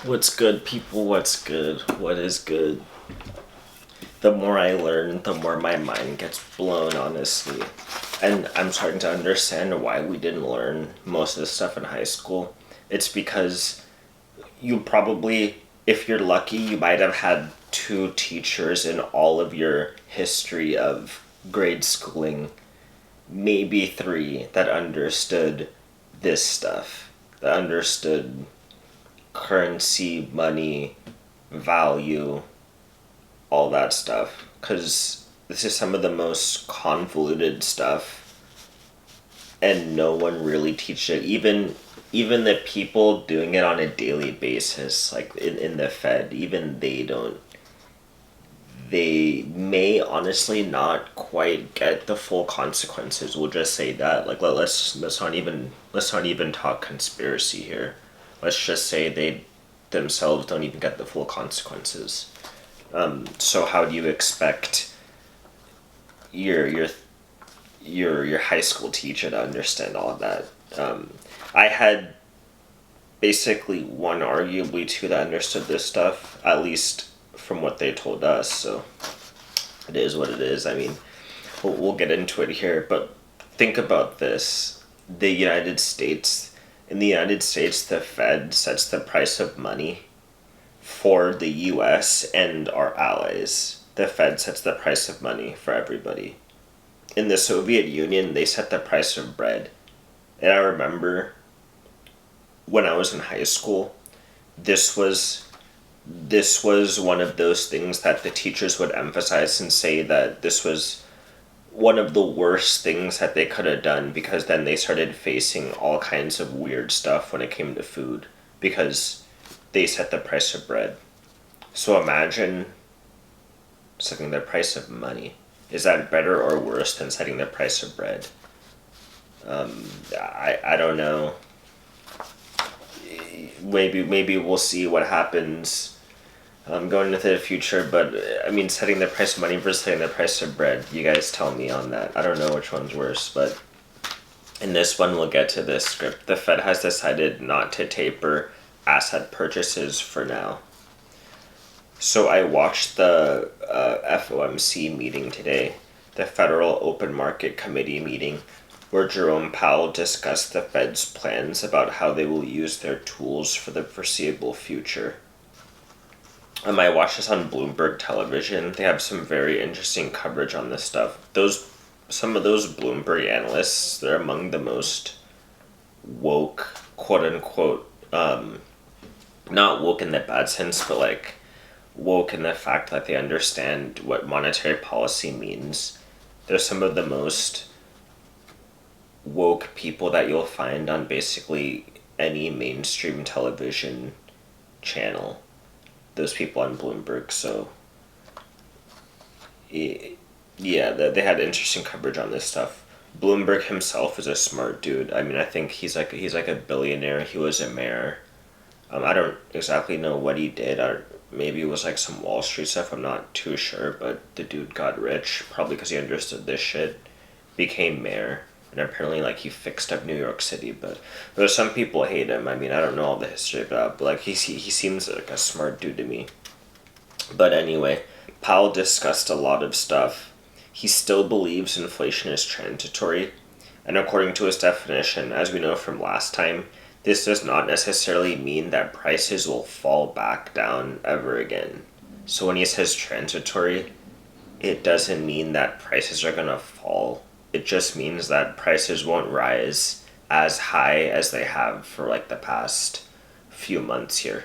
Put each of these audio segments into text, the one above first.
What's good, people? What's good? What is good? The more I learn, the more my mind gets blown, honestly. And I'm starting to understand why we didn't learn most of this stuff in high school. It's because you probably, if you're lucky, you might have had two teachers in all of your history of grade schooling, maybe three, that understood this stuff, that understood currency, money, value, all that stuff. Because this is some of the most convoluted stuff, and no one really teaches it. Even the people doing it on a daily basis, like in the Fed, even they don't. They may honestly not quite get the full consequences. We'll just say that. Like let's not even talk conspiracy here. Let's just say they themselves don't even get the full consequences. So how do you expect your your your high school teacher to understand all of that? I had basically one, arguably two, that understood this stuff, at least from what they told us. So it is what it is. I mean, we'll get into it here, but think about this: the United States. In the United States, the Fed sets the price of money for the US and our allies. The Fed sets the price of money for everybody. In the Soviet Union, they set the price of bread. And I remember when I was in high school, this was this was one of those things that the teachers would emphasize and say that this was one of the worst things that they could have done, because then they started facing all kinds of weird stuff when it came to food, because they set the price of bread. So imagine setting the price of money. Is that better or worse than setting the price of bread? I don't know. Maybe we'll see what happens going into the future. But I mean, setting the price of money versus setting the price of bread. You guys tell me on that. I don't know which one's worse, but in this one, we'll get to this script. The Fed has decided not to taper asset purchases for now. So I watched the FOMC meeting today, the Federal Open Market Committee meeting, where Jerome Powell discussed the Fed's plans about how they will use their tools for the foreseeable future. I watched this on Bloomberg television. They have some very interesting coverage on this stuff. Some of those Bloomberg analysts, they're among the most woke, quote unquote, not woke in the bad sense, but like woke in the fact that they understand what monetary policy means. They're some of the most woke people that you'll find on basically any mainstream television channel. Those people on Bloomberg. So yeah, they had interesting coverage on this stuff. Bloomberg himself is a smart dude. I mean, I think he's like a billionaire. He was a mayor. I don't exactly know what he did, or maybe it was like some Wall Street stuff. I'm not too sure, but the dude got rich probably because he understood this shit. Became mayor, and apparently like he fixed up New York City. But there's some people hate him. I mean, I don't know all the history of that, but like he seems like a smart dude to me. But anyway, Powell discussed a lot of stuff. He still believes inflation is transitory, and according to his definition, as we know from last time, this does not necessarily mean that prices will fall back down ever again. So when he says transitory, it doesn't mean that prices are gonna fall. It just means that prices won't rise as high as they have for like the past few months here.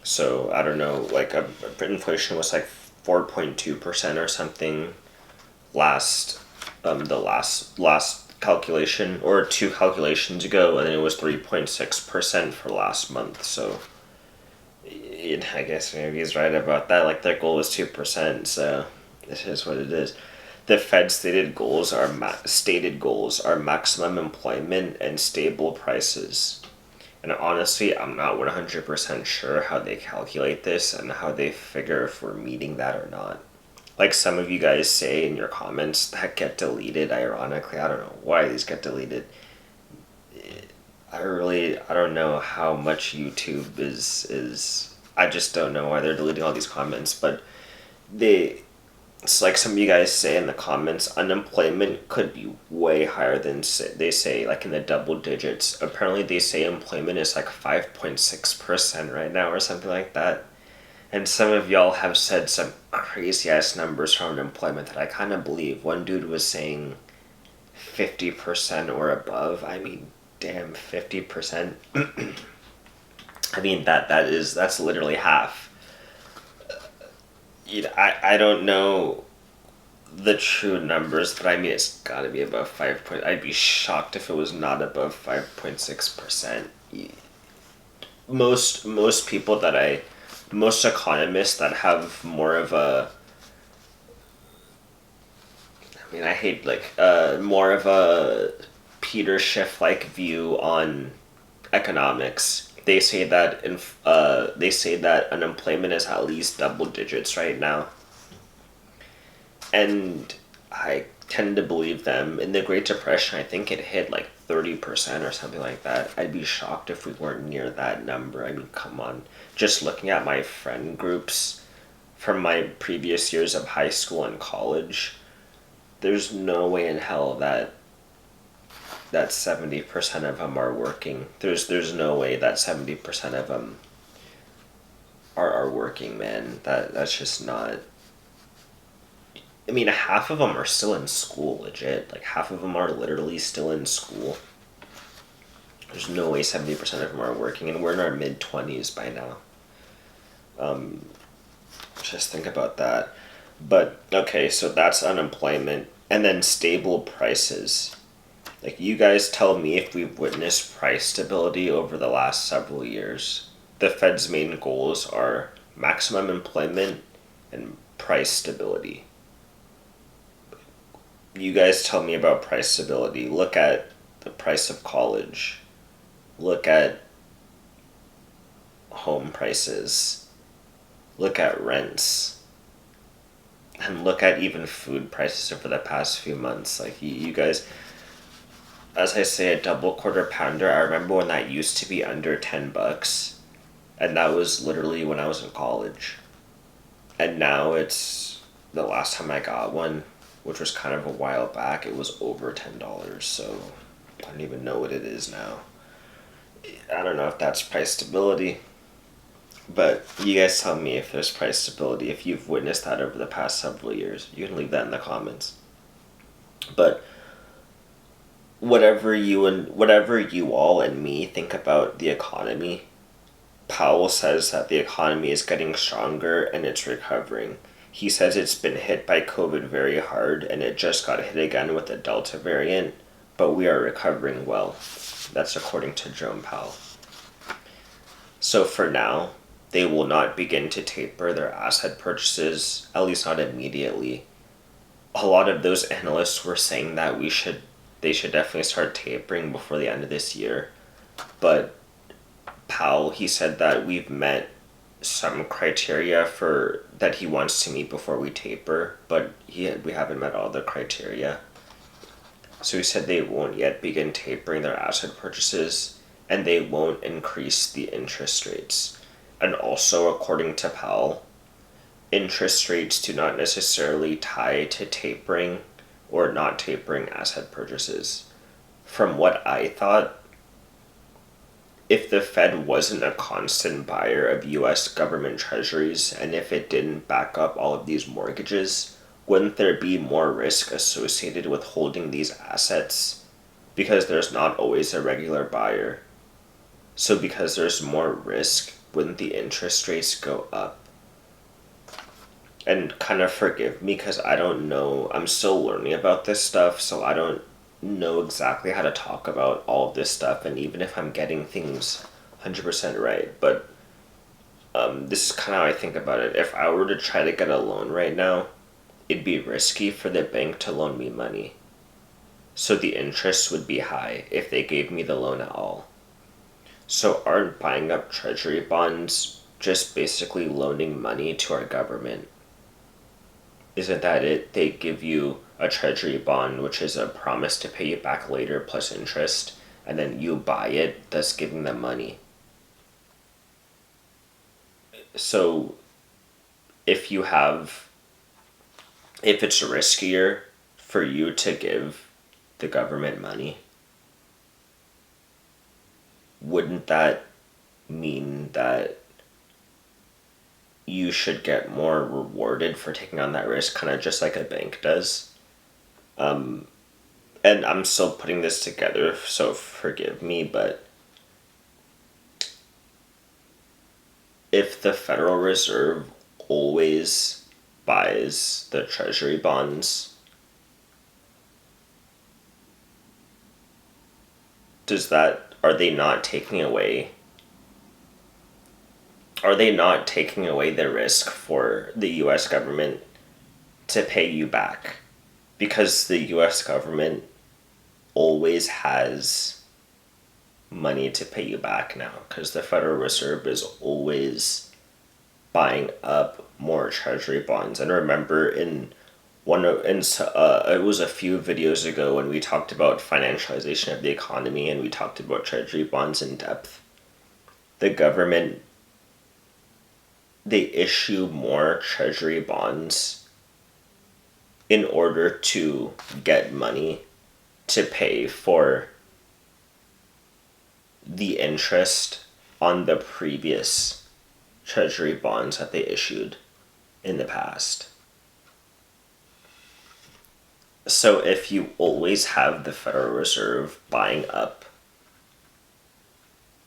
So I don't know, like inflation was like 4.2% or something last the last calculation, or two calculations ago, and then it was 3.6% for last month. So I guess maybe he's right about that. Like their goal was 2%, so it is what it is. The Fed's stated goals are maximum employment and stable prices. And honestly, I'm not 100% sure how they calculate this and how they figure if we're meeting that or not. Like some of you guys say in your comments that get deleted, ironically. I don't know why these get deleted. I don't know how much YouTube is. I just don't know why they're deleting all these comments, but they it's like some of you guys say in the comments, unemployment could be way higher than they say, like in the double digits. Apparently, they say employment is like 5.6% right now or something like that. And some of y'all have said some crazy ass numbers from unemployment that I kind of believe. One dude was saying 50% or above. I mean, damn, 50%. I mean, that's literally half. I don't know the true numbers, but I mean it's got to be above 5 point. I'd be shocked if it was not above 5.6%. Most people that most economists that have more of a, I mean I hate like more of a Peter Schiff like view on economics. They say that unemployment is at least double digits right now, and I tend to believe them. In the Great Depression, I think it hit like 30% or something like that. I'd be shocked if we weren't near that number. I mean, come on. Just looking at my friend groups from my previous years of high school and college, there's no way in hell that 70% of them are working. There's no way that 70% of them are working, man. That's just not. I mean, half of them are still in school, legit. Like, half of them are literally still in school. There's no way 70% of them are working, and we're in our mid-20s by now. Just think about that. But, okay, so that's unemployment. And then stable prices. Like, you guys tell me if we've witnessed price stability over the last several years. The Fed's main goals are maximum employment and price stability. You guys tell me about price stability. Look at the price of college. Look at home prices. Look at rents. And look at even food prices over the past few months. Like, you guys, as I say, a double quarter pounder, I remember when that used to be under $10. And that was literally when I was in college. And now it's, the last time I got one, which was kind of a while back, it was over $10. So I don't even know what it is now. I don't know if that's price stability. But you guys tell me if there's price stability, if you've witnessed that over the past several years. You can leave that in the comments. But whatever you all and me think about the economy, Powell says that the economy is getting stronger and it's recovering. He says it's been hit by COVID very hard and it just got hit again with the Delta variant, but we are recovering well. That's according to Jerome Powell. So for now, they will not begin to taper their asset purchases, at least not immediately. A lot of those analysts were saying that they should definitely start tapering before the end of this year. But Powell, he said that we've met some criteria for that he wants to meet before we taper, but we haven't met all the criteria. So he said they won't yet begin tapering their asset purchases, and they won't increase the interest rates. And also, according to Powell, interest rates do not necessarily tie to tapering or not tapering asset purchases. From what I thought, if the Fed wasn't a constant buyer of US government treasuries, and if it didn't back up all of these mortgages, wouldn't there be more risk associated with holding these assets? Because there's not always a regular buyer. So because there's more risk, wouldn't the interest rates go up? And kind of forgive me because I don't know, I'm still learning about this stuff, so I don't know exactly how to talk about all of this stuff, and even if I'm getting things 100% right, but this is kind of how I think about it. If I were to try to get a loan right now, it'd be risky for the bank to loan me money. So the interest would be high if they gave me the loan at all. So aren't buying up treasury bonds just basically loaning money to our government? Isn't that it? They give you a treasury bond, which is a promise to pay you back later plus interest, and then you buy it, thus giving them money. So if you have, if it's riskier for you to give the government money, wouldn't that mean that you should get more rewarded for taking on that risk, kind of just like a bank does? And I'm still putting this together, so forgive me, but if the Federal Reserve always buys the treasury bonds, are they not taking away the risk for the US government to pay you back? Because the US government always has money to pay you back now, because the Federal Reserve is always buying up more treasury bonds. And remember, it was a few videos ago when we talked about financialization of the economy and we talked about treasury bonds in depth. The government, they issue more treasury bonds in order to get money to pay for the interest on the previous treasury bonds that they issued in the past. So if you always have the Federal Reserve buying up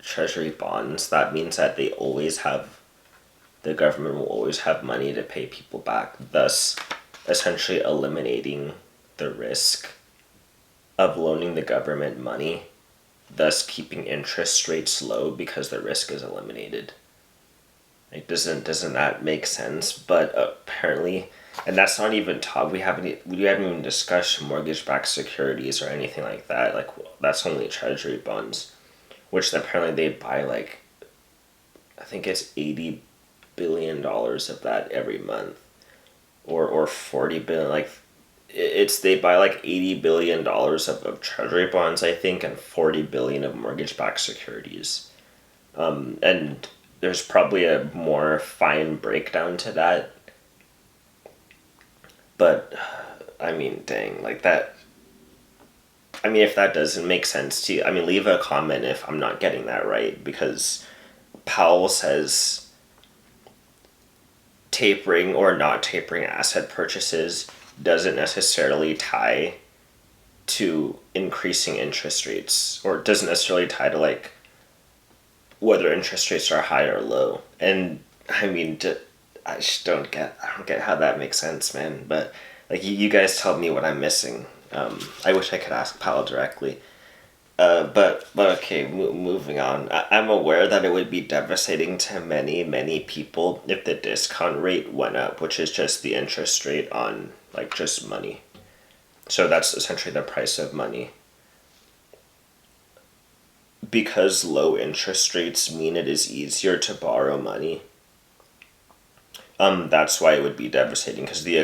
treasury bonds, that means that the government will always have money to pay people back, thus essentially eliminating the risk of loaning the government money, thus keeping interest rates low because the risk is eliminated. Like, doesn't that make sense? But apparently, and that's not even we haven't even discussed mortgage-backed securities or anything like that. Like, that's only treasury bonds, which apparently they buy, like, I think it's $80 billion of that every month, or 40 billion. Like, they buy like $80 billion of treasury bonds, I think, and 40 billion of mortgage-backed securities. And there's probably a more fine breakdown to that. But, I mean, dang, like that. I mean, if that doesn't make sense to you, I mean, leave a comment if I'm not getting that right, because Powell says tapering or not tapering asset purchases doesn't necessarily tie to increasing interest rates, or doesn't necessarily tie to, like, whether interest rates are high or low. And I mean, I don't get how that makes sense, man. But, like, you guys tell me what I'm missing. I wish I could ask Powell directly. But okay, moving on. I'm aware that it would be devastating to many people if the discount rate went up, which is just the interest rate on, like, just money. So that's essentially the price of money. Because low interest rates mean it is easier to borrow money. That's why it would be devastating, because the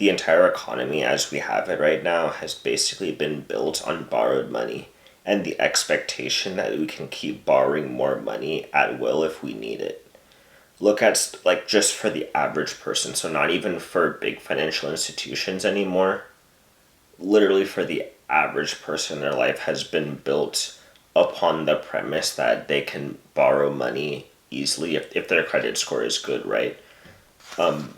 entire economy as we have it right now has basically been built on borrowed money and the expectation that we can keep borrowing more money at will if we need it. Look at, like, just for the average person, so not even for big financial institutions anymore. Literally for the average person, their life has been built upon the premise that they can borrow money easily if their credit score is good, right?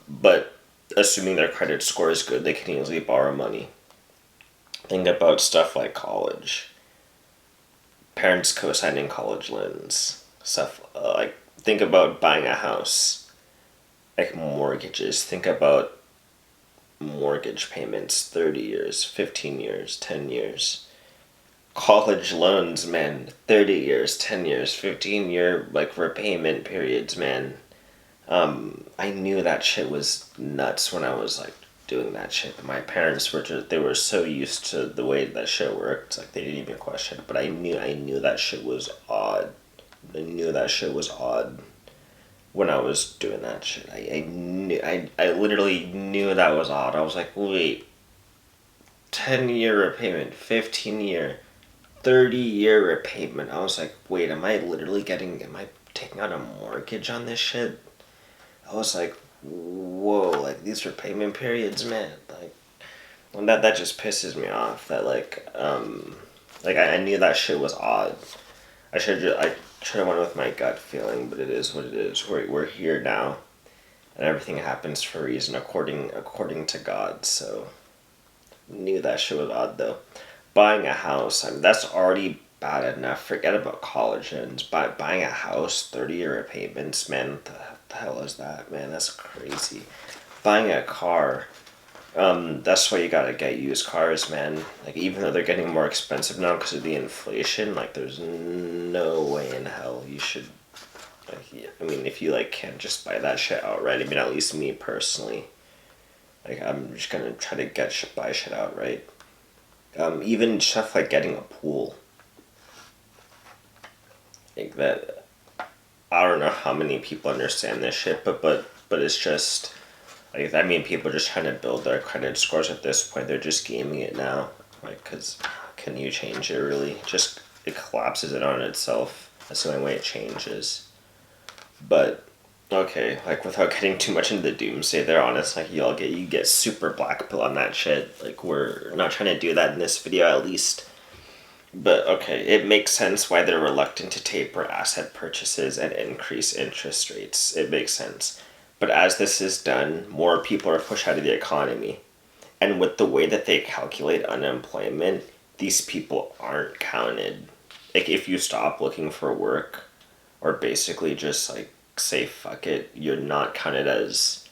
But assuming their credit score is good, they can easily borrow money. Think about stuff like college. Parents co-signing college loans. Stuff like, think about buying a house. Like, mortgages. Think about mortgage payments, 30 years, 15 years, 10 years. College loans, man, 30 years, 10 years, 15-year, like, repayment periods, man. I knew that shit was nuts when I was, like, doing that shit. My parents they were so used to the way that shit worked, like, they didn't even question it. But I knew that shit was odd. I knew that shit was odd when I was doing that shit. I literally knew that was odd. I was like, wait, 10-year repayment, 15-year, 30-year repayment. I was like, wait, am I taking out a mortgage on this shit? I was like, whoa, like these repayment periods, man. Like, well, that just pisses me off. That like I knew that shit was odd. I should have went with my gut feeling, but it is what it is. We're here now, and everything happens for a reason, according to God. So, knew that shit was odd though. Buying a house, I mean, that's already bad enough. Forget about college ends. Buying a house, 30-year repayments, man. What the hell is that, man? That's crazy. Buying a car, that's why you gotta get used cars, man. Like, even though they're getting more expensive now because of the inflation, like, there's no way in hell you should. Like, yeah, I mean, if you like can't just buy that shit outright. I mean, at least me personally, like, I'm just gonna try to buy shit outright. Even stuff like getting a pool, like that. I don't know how many people understand this shit, but it's just like, I mean, people are just trying to build their credit scores at this point. They're just gaming it now, like, cause can you change it really? Just it collapses it on itself. That's the only way it changes. But okay, like without getting too much into the doomsday, they're honest. Like you get super black pill on that shit. Like we're not trying to do that in this video, at least. But okay, it makes sense why they're reluctant to taper asset purchases and increase interest rates. It makes sense. But as this is done, more people are pushed out of the economy. And with the way that they calculate unemployment, these people aren't counted. Like if you stop looking for work, or basically just like say fuck it, you're not counted as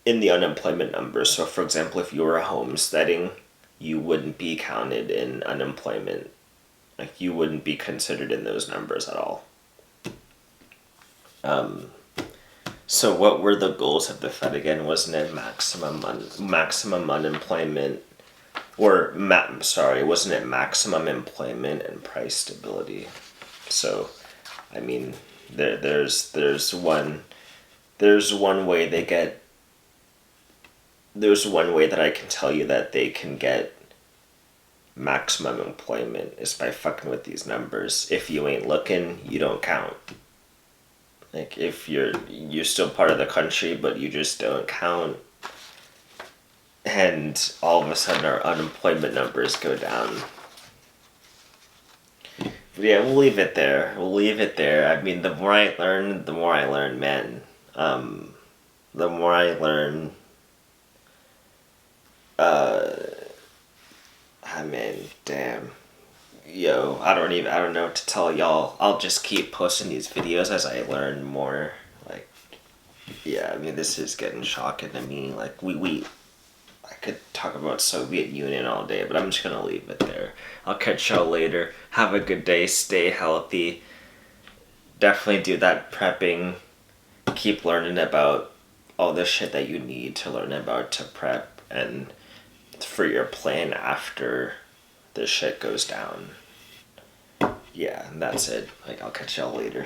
in the unemployment numbers. So for example, if you were homesteading, you wouldn't be counted in unemployment. Like you wouldn't be considered in those numbers at all. So what were the goals of the Fed again? Wasn't it maximum unemployment, or wasn't it maximum employment and price stability? So, I mean, there's one way there's one way that I can tell you that they can get maximum employment is by fucking with these numbers. If you ain't looking, you don't count. Like if you're still part of the country but you just don't count, and all of a sudden our unemployment numbers go down. But yeah, we'll leave it there. I mean, the more I learn, man. The more I learn, I mean, damn. Yo, I don't know what to tell y'all. I'll just keep posting these videos as I learn more. Like, yeah, I mean, this is getting shocking to me. Like, I could talk about Soviet Union all day, but I'm just gonna leave it there. I'll catch y'all later. Have a good day. Stay healthy. Definitely do that prepping. Keep learning about all the shit that you need to learn about to prep and for your plan after this shit goes down. Yeah, and that's it. Like, I'll catch y'all later.